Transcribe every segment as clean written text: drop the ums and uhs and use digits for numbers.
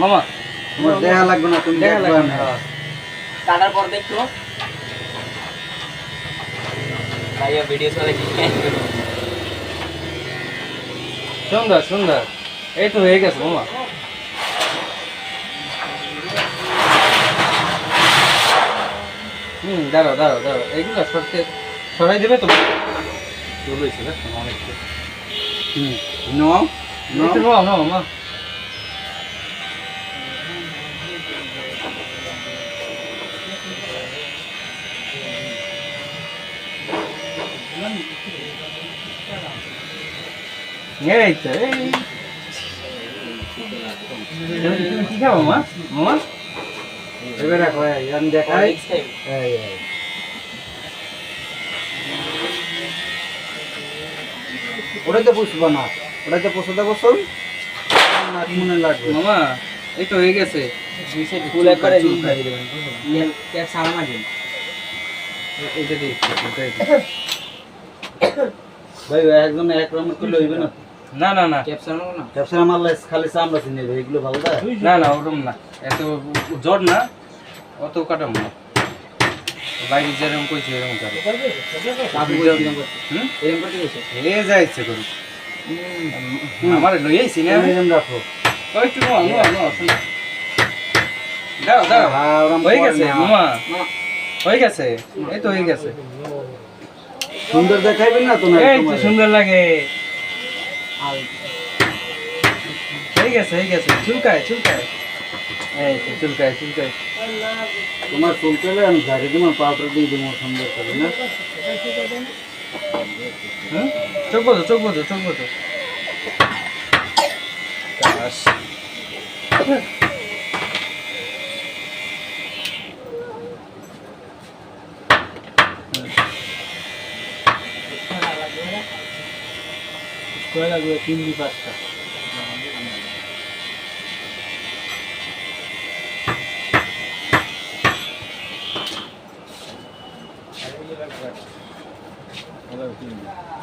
মামা তোমার দেখা লাগবে না, তুমি দেখা দেখবা লাগবে না। না। কাটার পর দেখো ভাইয়া ভিডিও চলে কি সুন্দর সুন্দর, এই তো হয়ে গেছে মামা। দাঁড়াও দাঁড়াও দাঁড়াও, এইগুলো সরাই দেবে তো? চলেছে অনেক। নাও, নাও। একটু নাও নাও মা। এই তো তুমি কি খাবো মা? মামা এবার রাখো, আমি দেখাই। এই, এই। ওটাতে পুষবো না, ওটাতে পুষতে বসুন, মনে লাগবে। মামা এই তো হয়ে গেছে। ফুল করে দিন খাই দেবেন কেক সারা মাঝে এইটা দিই, ভাই একজন এক রকম করলে হইবে না। না না না কেক সারা না ব্যবসা আমার খালি চামড়া চিনি নেবে, এগুলো ভালো দেয়। না না ওরকম না, এত জট না, অত কাটাম না। বাইরে যেরকম কইছে এরকম কাটো। আপনি এরকম করতে গেছে এ যা ইচ্ছে করুন, আমার লইয়াইছি না আমি। এরকম রাখো। ওই একটু নোয়া নোয়া নোয়া শুনো। দাঁড়াও দাঁড়াও, হ্যাঁ, ওরম হয়ে করে গেছে না। মামা, না হয়ে গেছে, এই তো হয়ে গেছে। সুন্দর দেখাইবেন না তো না এই তো সুন্দর লাগে, আর হয়ে গেছে হয়ে গেছে। চুলকায় চুলকায়, এই তো চুলকায় চুলকায়। তোমার চুল পেলে আমি ঝাড়ি দিব, পাউডার দিয়ে দিব, সুন্দর করে না। চোখ বোঝো চোখ বোঝো চোখ বোঝো। ব্যাস। কয় লাগবে 3-5টা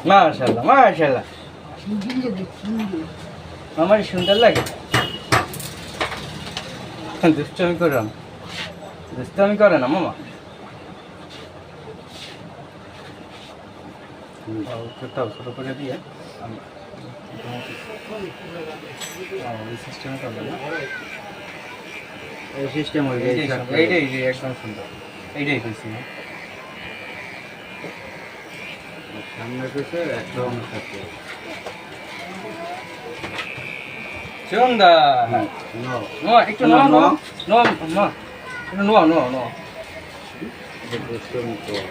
মাশাআল্লাহ মাশাআল্লাহ, আমার সুন্দর লাগে। দুষ্টামি করে না, দুষ্টামি করে না মামা। কোথাও ছোটো করে দিয়ে আমি এই সিস্টেমে করবে না। এই সিস্টেম হয়ে গেছে। এইটাই যে একদম সুন্দর, এইটাই হয়েছে না। সামনে পেছে একটা অন্য থাকে। সুন্দর। নাও। নোয়া একটু নোয়া নোয়া নোয়া মা, একটু নোয়া নোয়া নোয়া। দুষ্টমি করে।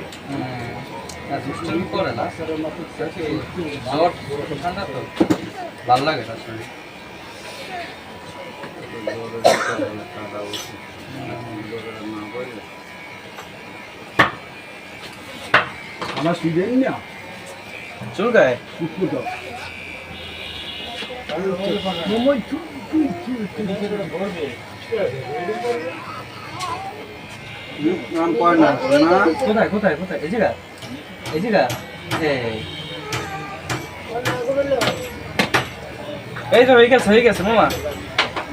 না দুষ্টামি করে না, জ্বর ঠান্ডা তো ভালো লাগে না শরীর। আমার সুইডেন না চুলকায় নাম কয় না না কোথায় কোথায় কোথায়? এই জায়গা এই জায়গা এই তো হয়ে গেছে মামা।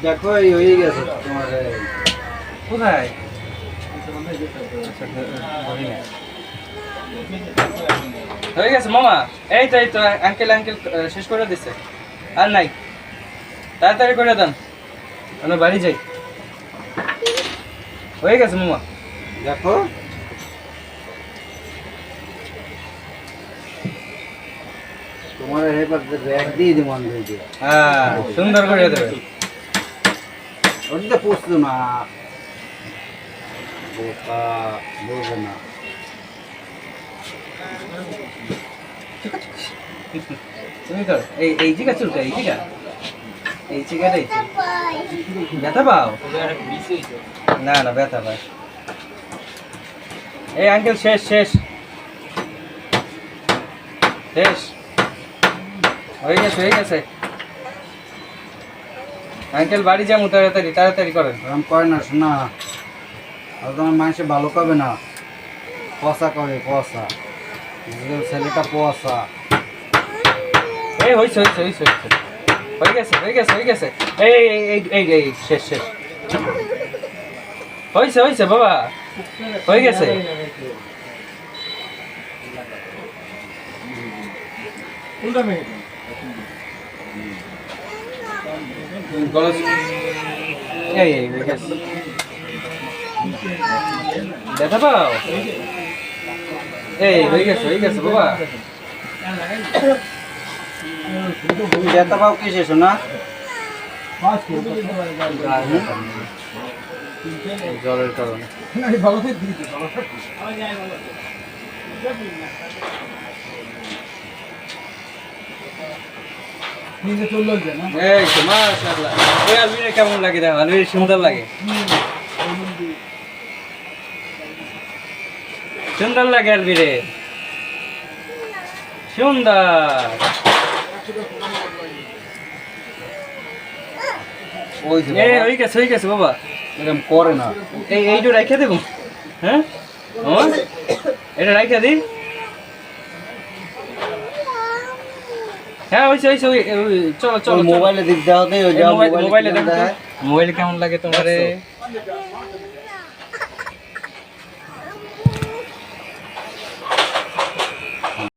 দেখো এই হয়ে গেছে তোমার। কোথায়? হয়ে গেছে মামা, এই তো আঙ্কেল আঙ্কেল শেষ করে দিচ্ছে, আর নাই। তাড়াতাড়ি করে দেন, আমরা বাড়ি যাই। হয়ে গেছে মামা। দেখো তোমার এবার র্যাক দিয়ে দিব আমি দিয়ে। হ্যাঁ সুন্দর করে দেবে। ওটা পুষতো না, বোকা বোঝে না। তুমি কর, এই জায়গা চুলকা, এই জায়গা ব্যথা পাও? না না ব্যথা পায়। এই আঙ্কেল শেষ শেষ শেষ হয়ে গেছে। আঙ্কেল বাড়ি যাবো, তাড়াতাড়ি তাড়াতাড়ি করেন। এরকম করে না শোনা, আর তোমার মানুষে ভালো পাবে না, পচা করে পচা, ছেলেটা পচা। এই হয়েছে হয়ে গেছে এই শেষ হয়েছে বাবা হয়ে গেছে এই হয়ে গেছে দেখা পাও এই হয়ে গেছে বাবা তুমি ব্যথা পাও কিসে শোনা? জ্বরের কারণে এই তো মাশাআল্লাহ ওই আলমিরা কেমন লাগে দেখো আলমিরা সুন্দর লাগে আলমিরে সুন্দর ওই যে হয়ে গেছে বাবা এরকম করে না। এইটা রাইখা দেবো হ্যাঁ এটা রাইখা দিই হ্যাঁ চলো মোবাইলে দিক দেওয়া দেয়, ওই মোবাইলে দেখো মোবাইলে কেমন লাগে তোমারে